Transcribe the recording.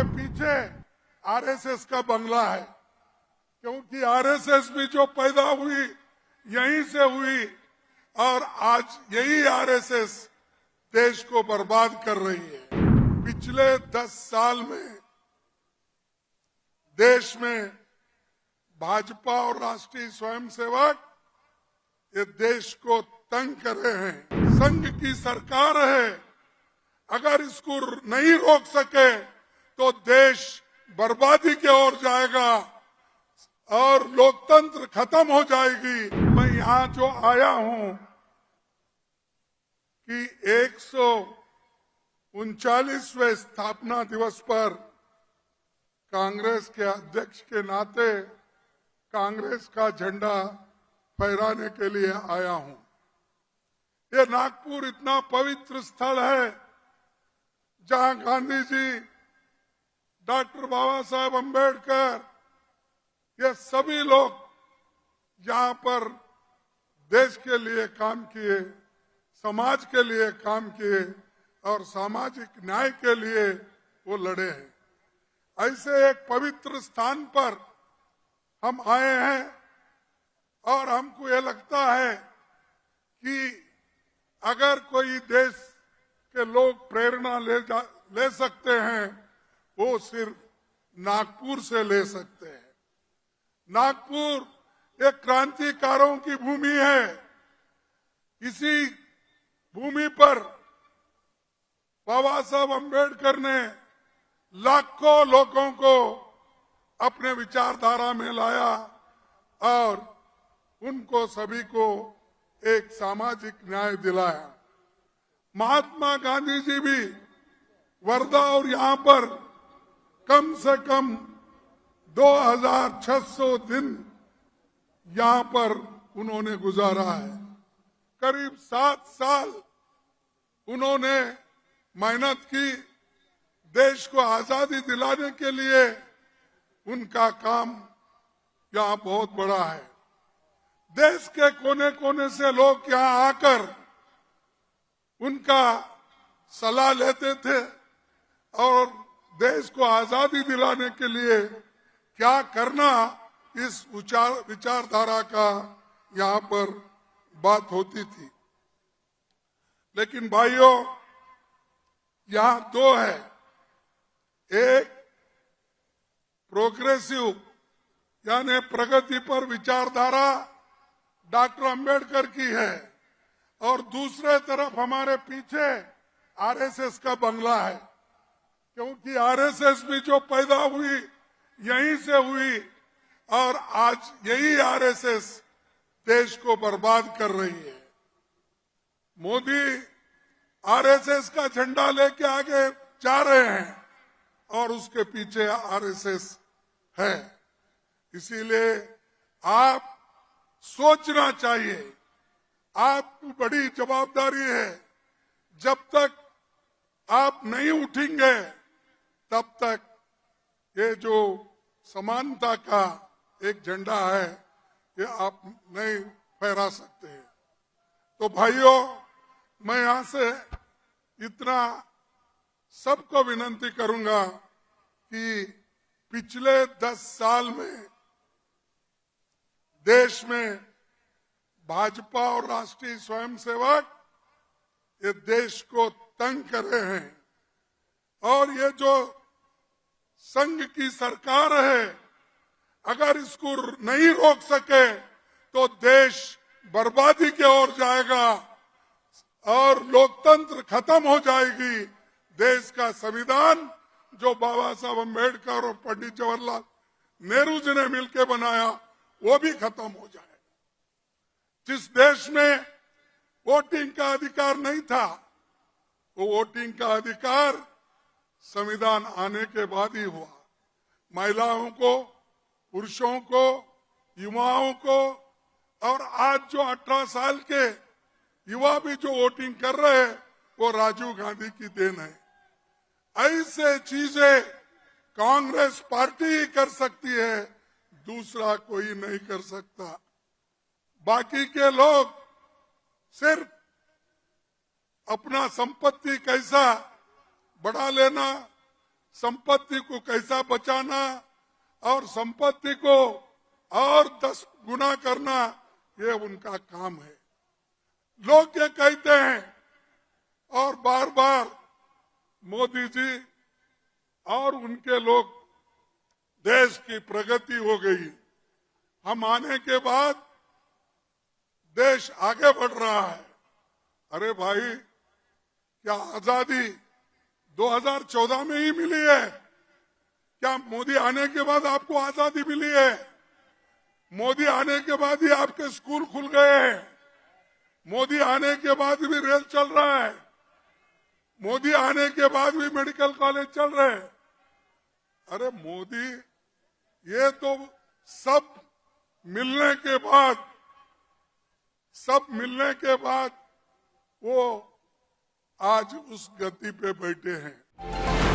हमारे पीछे आरएसएस का बंगला है, क्योंकि आरएसएस भी जो पैदा हुई यहीं से हुई और आज यही आरएसएस देश को बर्बाद कर रही है। पिछले 10 साल में देश में भाजपा और राष्ट्रीय स्वयंसेवक ये देश को तंग कर रहे हैं। संघ की सरकार है, अगर इसको नहीं रोक सके तो देश बर्बादी की ओर जाएगा और लोकतंत्र खत्म हो जाएगी। मैं यहाँ जो आया हूँ कि 139वें स्थापना दिवस पर कांग्रेस के अध्यक्ष के नाते कांग्रेस का झंडा फहराने के लिए आया हूँ। ये नागपुर इतना पवित्र स्थल है जहाँ गांधी जी, डॉक्टर बाबा साहेब अम्बेडकर, ये सभी लोग यहाँ पर देश के लिए काम किए, समाज के लिए काम किए और सामाजिक न्याय के लिए वो लड़े हैं। ऐसे एक पवित्र स्थान पर हम आए हैं और हमको ये लगता है कि अगर कोई देश के लोग प्रेरणा ले सकते हैं वो सिर्फ नागपुर से ले सकते हैं। नागपुर एक क्रांतिकारों की भूमि है। इसी भूमि पर बाबा साहब अम्बेडकर ने लाखों लोगों को अपने विचारधारा में लाया और उनको सभी को एक सामाजिक न्याय दिलाया। महात्मा गांधी जी भी वर्धा और यहाँ पर कम से कम 2600 दिन यहाँ पर उन्होंने गुजारा है। करीब 7 साल उन्होंने मेहनत की। देश को आजादी दिलाने के लिए उनका काम यहाँ बहुत बड़ा है। देश के कोने कोने से लोग यहाँ आकर उनका सलाह लेते थे और देश को आजादी दिलाने के लिए क्या करना, इस विचारधारा का यहाँ पर बात होती थी। लेकिन भाइयों, यहाँ दो है, एक प्रोग्रेसिव यानी प्रगति पर विचारधारा डॉक्टर अंबेडकर की है और दूसरे तरफ हमारे पीछे आरएसएस का बंगला है, क्योंकि आरएसएस भी जो पैदा हुई यहीं से हुई और आज यही आरएसएस देश को बर्बाद कर रही है। मोदी आरएसएस का झंडा लेके आगे जा रहे हैं और उसके पीछे आरएसएस है। इसीलिए आप सोचना चाहिए, आपकी बड़ी जवाबदारी है। जब तक आप नहीं उठेंगे तब तक ये जो समानता का एक झंडा है ये आप नहीं फहरा सकते। तो भाइयों, मैं यहाँ से इतना सबको विनती करूंगा कि पिछले 10 साल में देश में भाजपा और राष्ट्रीय स्वयंसेवक ये देश को तंग कर रहे हैं और ये जो संघ की सरकार है, अगर इसको नहीं रोक सके तो देश बर्बादी की ओर जाएगा और लोकतंत्र खत्म हो जाएगी। देश का संविधान जो बाबा साहब अम्बेडकर और पंडित जवाहरलाल नेहरू जी ने मिलकर बनाया वो भी खत्म हो जाएगा। जिस देश में वोटिंग का अधिकार नहीं था, वो वोटिंग का अधिकार संविधान आने के बाद ही हुआ। महिलाओं को, पुरुषों को, युवाओं को और आज जो 18 साल के युवा भी जो वोटिंग कर रहे हैं वो राजीव गांधी की देन है। ऐसे चीजें कांग्रेस पार्टी ही कर सकती है, दूसरा कोई नहीं कर सकता। बाकी के लोग सिर्फ अपना संपत्ति कैसा बढ़ा लेना, संपत्ति को कैसा बचाना और संपत्ति को और 10 गुना करना, ये उनका काम है। लोग ये कहते हैं और बार बार मोदी जी और उनके लोग देश की प्रगति हो गई, हम आने के बाद देश आगे बढ़ रहा है। अरे भाई, क्या आजादी 2014 में ही मिली है? क्या मोदी आने के बाद आपको आजादी मिली है? मोदी आने के बाद ही आपके स्कूल खुल गए हैं। मोदी आने के बाद भी रेल चल रहा है। मोदी आने के बाद भी मेडिकल कॉलेज चल रहे हैं। अरे मोदी, ये तो सब मिलने के बाद वो आज उस गति पे बैठे हैं।